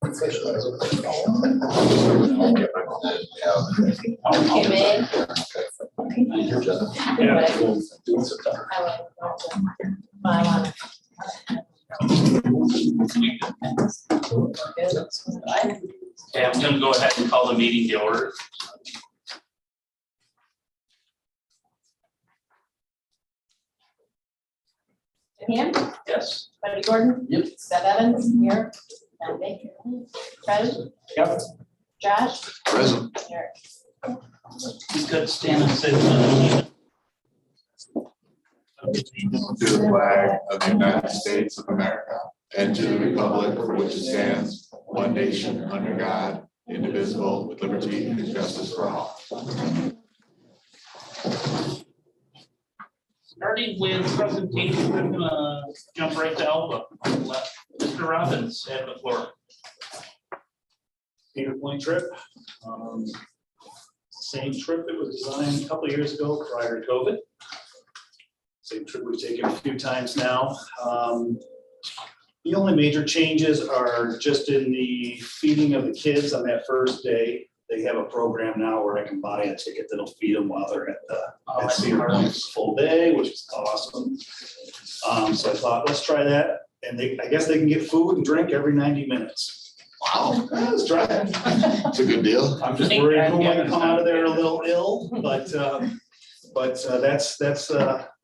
Okay, I'm going to go ahead and call the meeting to order. Ham? Yes. Buddy Gordon? Yep. Steph Evans? Here. Don Baker? Present? Yep. Josh? Present. Eric? He's got to stand and say. To the flag of the United States of America and to the republic for which it stands, one nation, under God, indivisible, with liberty and justice for all. Starting with presentation, I'm gonna jump right to Alba. Let Mr. Robbins have the floor. Point trip. Same trip that was designed a couple of years ago prior to COVID. Same trip we've taken a few times now. The only major changes are just in the feeding of the kids on that first day. They have a program now where I can buy a ticket that'll feed them while they're at Cedar Point full day, which is awesome. So I thought, let's try that. And I guess they can get food and drink every 90 minutes. Wow, let's try it. It's a good deal. I'm just worried who might come out of there a little ill, but that's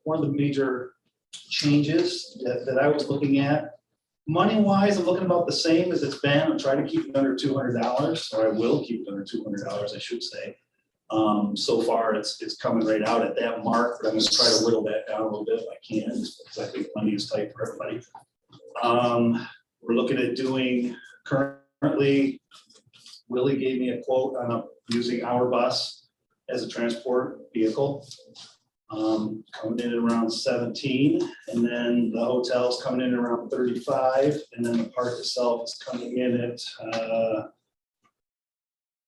one of the major changes that I was looking at. Money wise, I'm looking about the same as it's been. I'm trying to keep it under $200, or I will keep it under $200, I should say. So far, it's coming right out at that mark, but I'm going to try to whittle that down a little bit if I can, because I think money is tight for everybody. We're looking at doing currently. Willie gave me a quote on using our bus as a transport vehicle. Coming in at around 17, and then the hotel's coming in around 35, and then the park itself is coming in at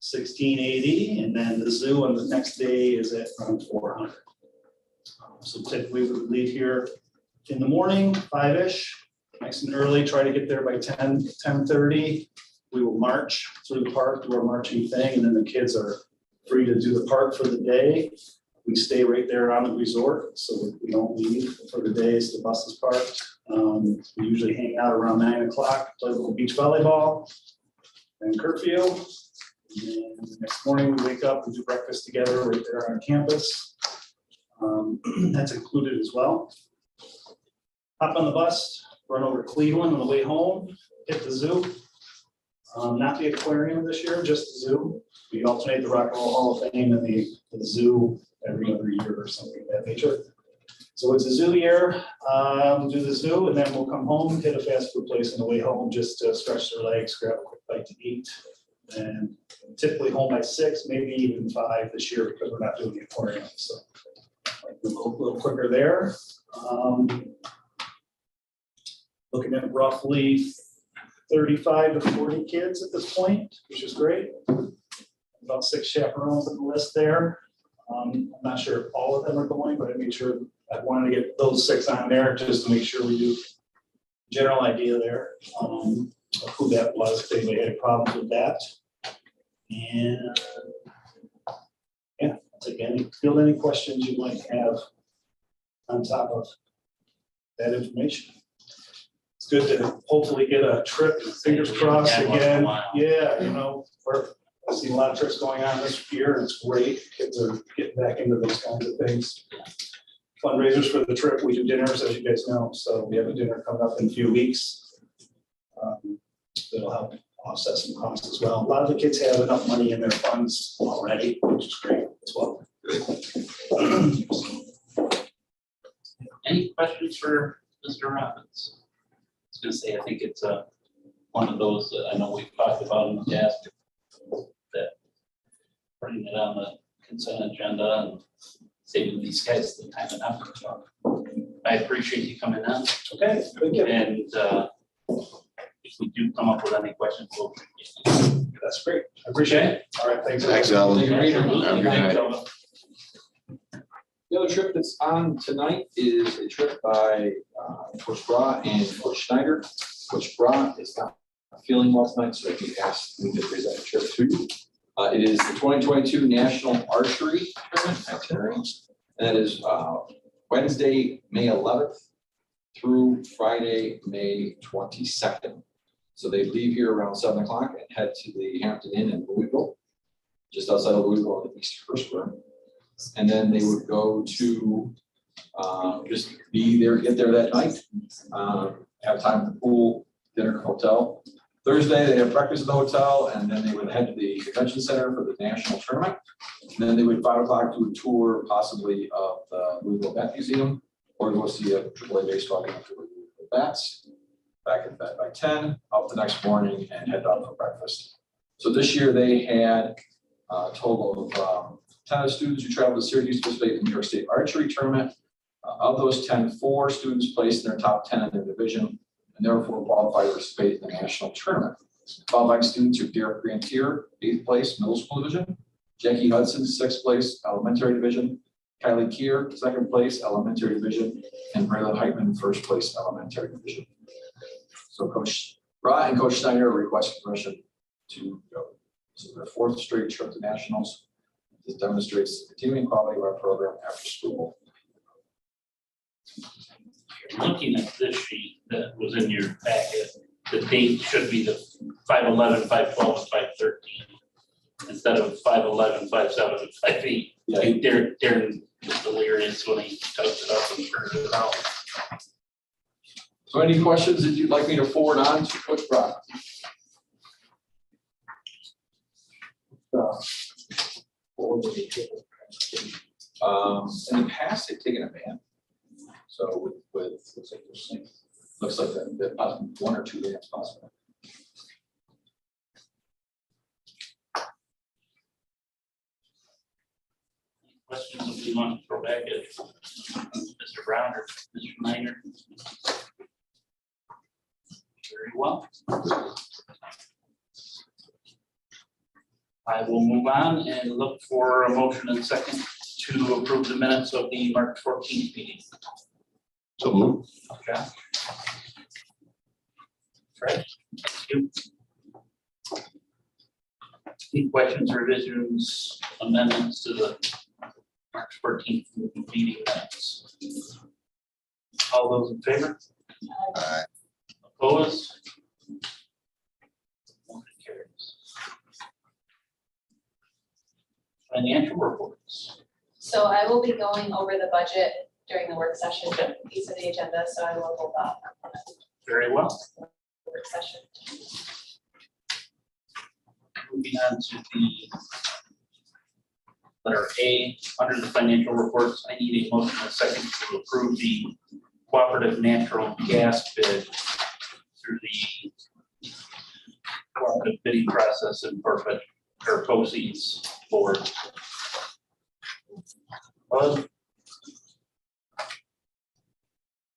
1680, and then the zoo on the next day is at around 400. So typically we would leave here in the morning, 5-ish, nice and early, try to get there by 10:30. We will march through the park, do our marching thing, and then the kids are free to do the park for the day. We stay right there on the resort, so we don't leave for the days the bus is parked. We usually hang out around 9 o'clock, play a little beach volleyball, and curfew. And the next morning we wake up and do breakfast together right there on campus. That's included as well. Hop on the bus, run over to Cleveland on the way home, hit the zoo. Not the aquarium this year, just the zoo. We alternate the Rock and Roll Hall of Fame and the zoo every other year or something of that nature. So it's a zoo year. We'll do the zoo, and then we'll come home, hit a fast food place on the way home just to stretch their legs, grab a quick bite to eat. And typically home by 6, maybe even 5 this year because we're not doing the aquarium. So a little quicker there. Looking at roughly 35 to 40 kids at this point, which is great. About 6 chaperones on the list there. I'm not sure if all of them are going, but I made sure I wanted to get those 6 on there just to make sure we do general idea there of who that was, if anybody had problems with that. And yeah, I'll take field any questions you might have on top of that information. It's good to hopefully get a trip, fingers crossed again. Yeah, you know, I've seen a lot of trips going on this year, and it's great. Kids are getting back into those kinds of things. Fundraisers for the trip, we do dinners, as you guys know. So we have a dinner coming up in a few weeks. That'll help offset some costs as well. A lot of the kids have enough money in their funds already, which is great as well. Any questions for Mr. Robbins? I was going to say, I think it's one of those that I know we've talked about in the past, that putting it on the consent agenda and saving these guys the time and effort. So I appreciate you coming in. Okay, thank you. And if we do come up with any questions, we'll. That's great. I appreciate it. All right, thanks. Thanks, Alan. Absolutely. Have a good night. The other trip that's on tonight is a trip by Coach Bra and Coach Schneider. Coach Bra is not feeling well tonight, so I can ask me to present a trip to you. It is the 2022 National Archery Tournament itinerary. That is Wednesday, May 11th through Friday, May 22nd. So they leave here around 7 o'clock and head to the Hampton Inn in Louisville, just outside of Louisville on the East First Square. And then they would go to just be there, get there that night, have time at the pool, dinner, hotel. Thursday, they have breakfast at the hotel, and then they would head to the convention center for the national tournament. And then they would 5 o'clock do a tour possibly of the Louisville Bat Museum, or go see a AAA baseball game for the Bats. Back at bed by 10, up the next morning and head out for breakfast. So this year they had a total of 10 of the students who traveled to Syracuse to participate in the New York State Archery Tournament. Of those 10, 4 students placed in their top 10 in their division, and therefore qualified to participate in the national tournament. Qualifying students are Derek Grantier, 8th place, middle school division, Jackie Hudson, 6th place, elementary division, Kylie Keir, 2nd place, elementary division, and Braylon Heitman, 1st place, elementary division. So Coach Ra and Coach Snyder requested permission to go. So their 4th straight trip to nationals. This demonstrates the continuing quality of our program after school. Looking at this sheet that was in your packet, the date should be the 5/11, 5/12, and 5/13 instead of 5/11, 5/7, and 5/8. Yeah. I think Darren was delirious when he typed it up and printed it out. So any questions that you'd like me to forward on to Coach Ra? In the past, they've taken a van. So with looks like that possibly 1 or 2 vans possible. Questions that we want to throw back at Mr. Brown or Mr. Minor? Very well. I will move on and look for a motion and second to approve the minutes of the March 14th meeting. So move. Okay. Fred, thank you. Any questions, revisions, amendments to the March 14th meeting minutes? All those in favor? Aye. Opposed? Motion carries. Financial reports. So I will be going over the budget during the work session, piece of the agenda, so I will hold off on the Very well. work session. Moving on to the letter A, under the financial reports, I need a motion and a second to approve the cooperative natural gas bid through the cooperative bidding process and forfeit or proceeds board.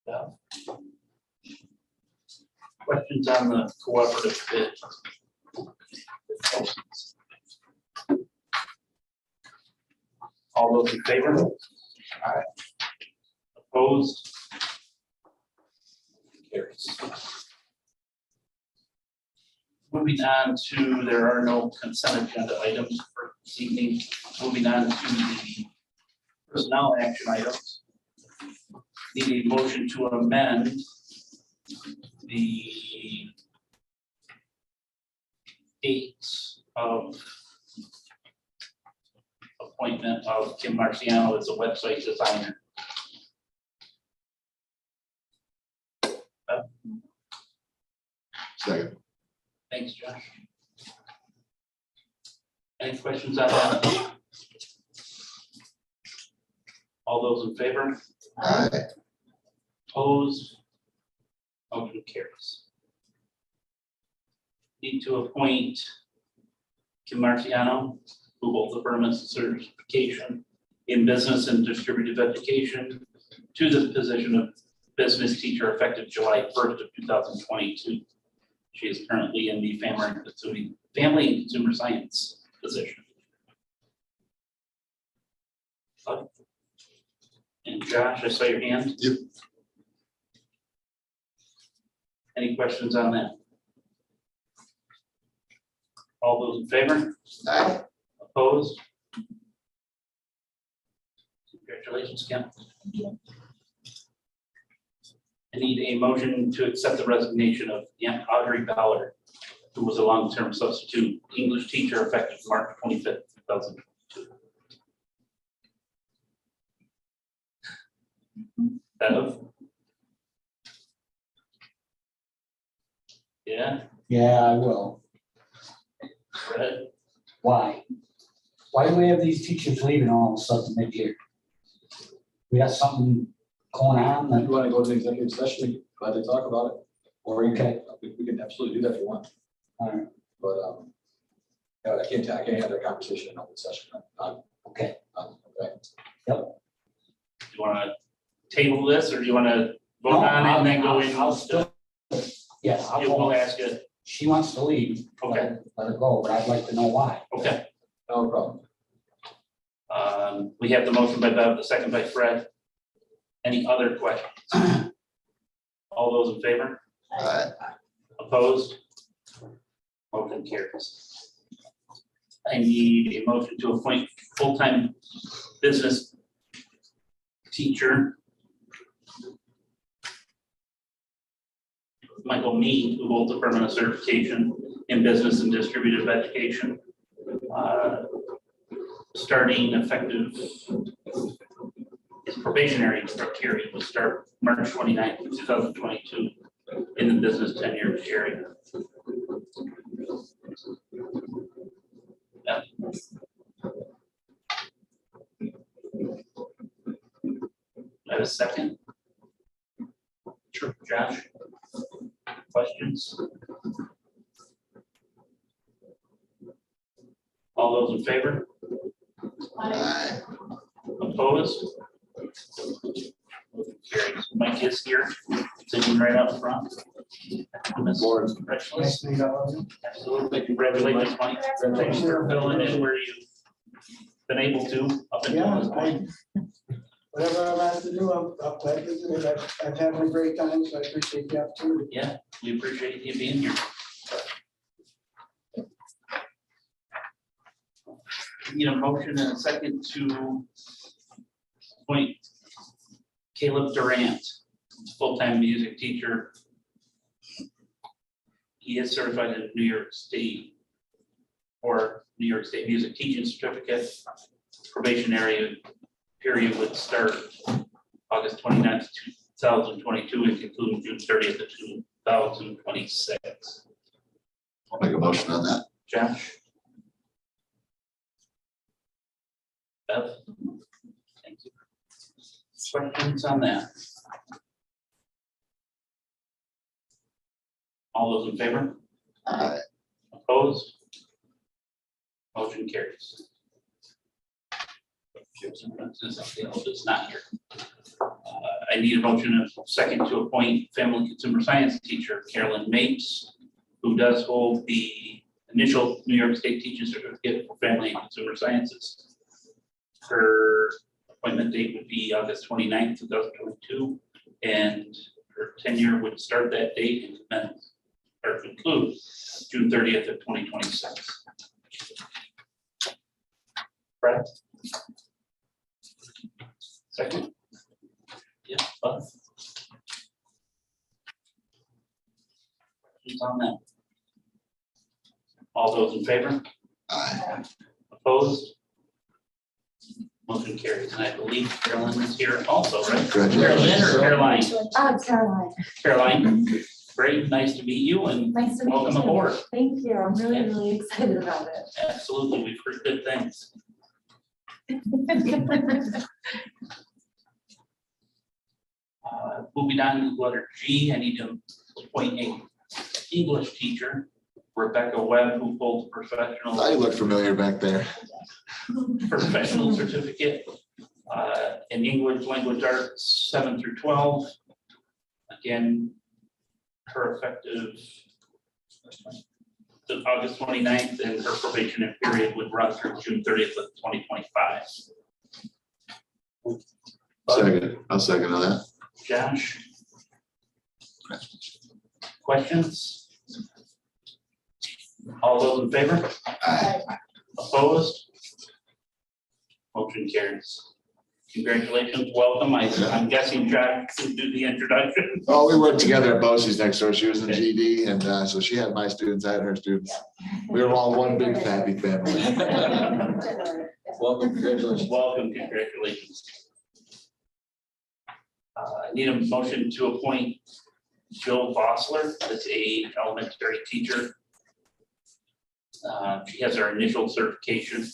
Yeah. Questions on the cooperative bid? All those in favor? Aye. Opposed? Carries. Moving on to, there are no consent agenda items for this evening. Moving on to the personnel action items. Need a motion to amend the dates of appointment of Kim Marciano as a website designer. Second. Thanks, Josh. Any questions on that? All those in favor? Aye. Opposed? Motion carries. Need to appoint Kim Marciano, who holds the permanent certification in business and distributive education, to the position of business teacher effective July 1st of 2022. She is currently in the family and consumer science position. And Josh, I saw your hand. Yep. Any questions on that? All those in favor? Aye. Opposed? Congratulations, Kim. I need a motion to accept the resignation of Audrey Ballard, who was a long-term substitute English teacher effective March 25th, 2002. Bev? Yeah, Yeah, I will. Fred? Why? Why do we have these teachers leaving all of a sudden mid-year? We got something going on If that, you want to go to the executive session, glad to talk about it. Or you can, Okay. we can absolutely do that if you want, Alright, but, no, I can't have that conversation in open session. okay, Okay. Do you want to table this, or do you want to vote No, on it and then go in? I'll still, yeah, Yeah, we'll I'll, ask you. she wants to leave. Okay. Let her go, but I'd like to know why. Okay. No problem. We have the motion by Bev, the second by Fred. Any other questions? All those in favor? Aye. Opposed? Motion carries. I need a motion to appoint full-time business teacher Michael Mead, who holds a permanent certification in business and distributive education. Starting effective, his probationary period will start March 29th, 2022 in the business tenure area. Yeah. I have a second. Sure, Josh. Questions? All those in favor? Aye. Opposed? Carries. Mike is here, sitting right up front. Board. Congratulations. Absolutely, congratulations, Mike. Thanks for filling in where you've been able to up until this point. Whatever I'm asked to do, I'm glad to do it. I've had a great time, so I appreciate the opportunity. Yeah, we appreciate you being here. Need a motion and a second to appoint Caleb Durant, full-time music teacher. He is certified in New York State or New York State Music Teaching Certificate. Probationary period would start August 29th, 2022 and conclude June 30th of 2026. I'll make a motion on that. Josh? Bev? Thank you. Questions on that? All those in favor? Aye. Opposed? Motion carries. It's not here. I need a motion and a second to appoint family consumer science teacher Carolyn Mapes, who does hold the initial New York State teaching certificate for family and consumer sciences. Her appointment date would be August 29th, 2022, and her tenure would start that date and commence or conclude June 30th of 2026. Brett? Second? Yeah, Bud? Questions on that? All those in favor? Aye. Opposed? Motion carries, and I believe Carolyn is here also, right? Congratulations. Carolyn or Caroline? Caroline, Caroline, great, nice to meet you and nice to meet you. welcome aboard. Thank you. I'm really, really excited about it. Absolutely, we've heard good things. Moving on to letter G, I need to appoint a English teacher, Rebecca Webb, who holds a I look familiar back there. professional certificate in English language arts 7 through 12. Again, her effective to August 29th, and her probationary period would run through June 30th of 2025. Second, I'll second on that. Josh? Questions? All those in favor? Aye. Opposed? Motion carries. Congratulations, welcome. I'm guessing Jack can do the introduction. Oh, we worked together at BOE next door. She was in GD, and so she had my students, I had her students. We were all one big happy family. Welcome, congratulations. Welcome, congratulations. I need a motion to appoint Jill Vossler as a elementary teacher. She has her initial certification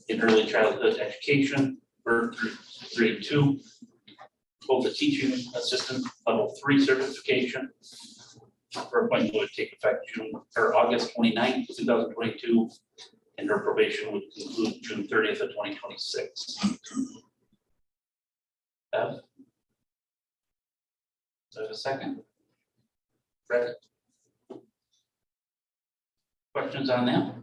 in early childhood education, birth through grade 2, both a teaching assistant level 3 certification. Her appointment would take effect August 29th, 2022, and her probation would conclude June 30th of 2026. Bev? Do I have a second? Fred? Questions on that?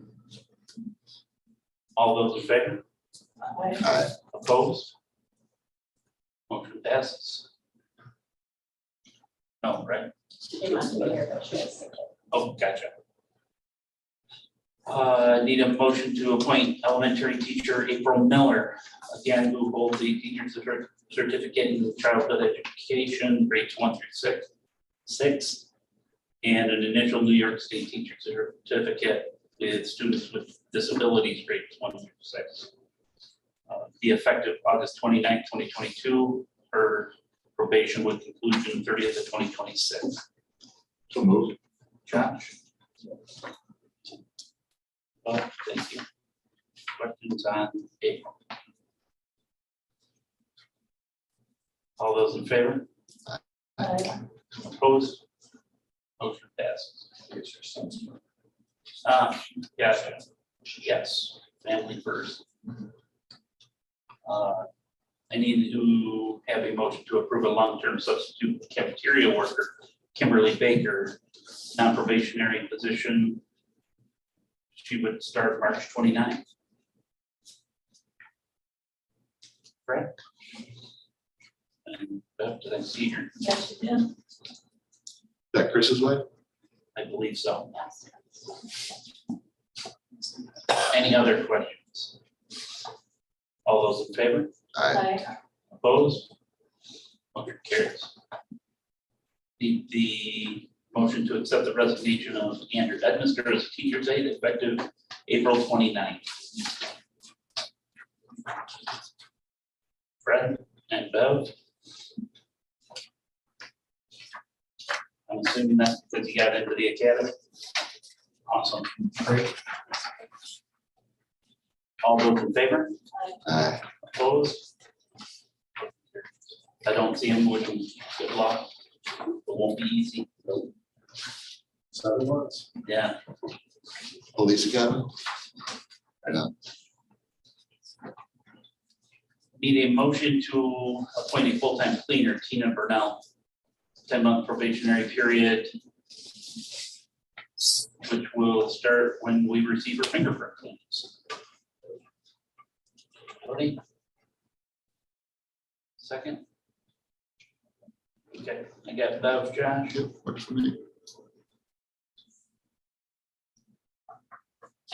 All those in favor? Aye. Opposed? Motion passes. No, right? They must be here, but she was. Oh, gotcha. Need a motion to appoint elementary teacher April Miller, again, who holds a teacher's certificate in childhood education, grades 1 through 6, and an initial New York State teacher certificate with students with disabilities, grades 1 through 6. Be effective August 29th, 2022. Her probation would conclude June 30th of 2026. So moved. Josh? Thank you. Questions on April? All those in favor? Opposed? Motion passes. Yes, family first. I need to have a motion to approve a long-term substitute cafeteria worker, Kimberly Baker, non-probationary position. She would start March 29th. Correct? And Beth, did I see her? Yes, she did. Is that Chris's wife? I believe so. Yes. Any other questions? All those in favor? Aye. Opposed? Motion carries. The motion to accept the resignation of Andrew Edmister as teacher's aide effective April 29th. Fred and Bev? I'm assuming that's because you got into the academy? Awesome. Great. All those in favor? Aye. Opposed? I don't see him, wish him good luck. It won't be easy. 7 months. Yeah. Police academy? Need a motion to appoint a full-time cleaner, Tina Burnell. 10-month probationary period, which will start when we receive her fingerprint cleans. Ready? Second? Okay, I got Bev, Josh. Works for me.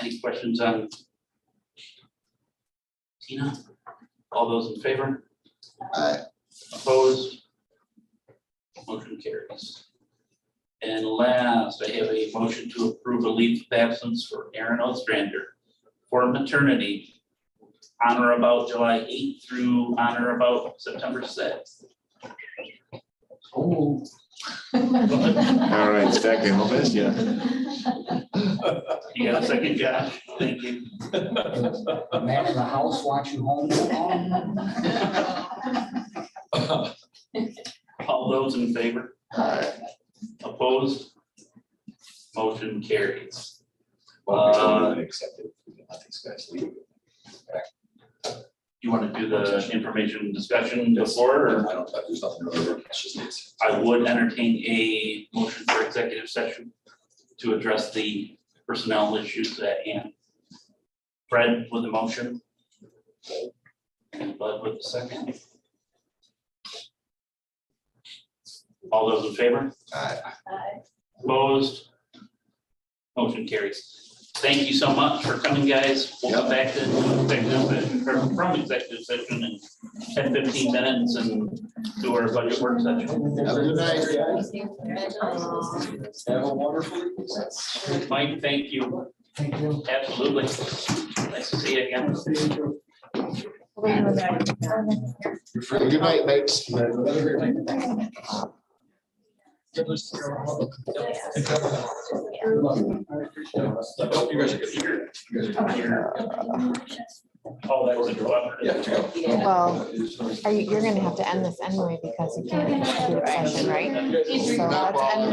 Any questions on Tina? All those in favor? Aye. Opposed? Motion carries. And last, I have a motion to approve a leave of absence for Erin Ostrander for maternity on or about July 8th through on or about September 6th. Oh. All right, second, we'll miss you. You got a second, Josh? Thank you. Man in the house watch you home. All those in favor? Aye. Opposed? Motion carries. Accepted. Nothing's guys leave. You want to do the information discussion before, or? I don't, there's nothing really, it's just it's. I would entertain a motion for executive session to address the personnel issues at hand. Fred with the motion. And Bud with the second. All those in favor? Aye. Opposed? Motion carries. Thank you so much for coming, guys. We'll come back to executive session, or from executive session in 10-15 minutes and do our budget work session. Have a good night. Have a wonderful evening. Mike, thank you. Thank you. Absolutely. Nice to see you again. Have a good night, mates. You guys are good. Oh, that was a draw. Yeah, to go. Well, you're gonna have to end this anyway because you can't do a session, right? So let's end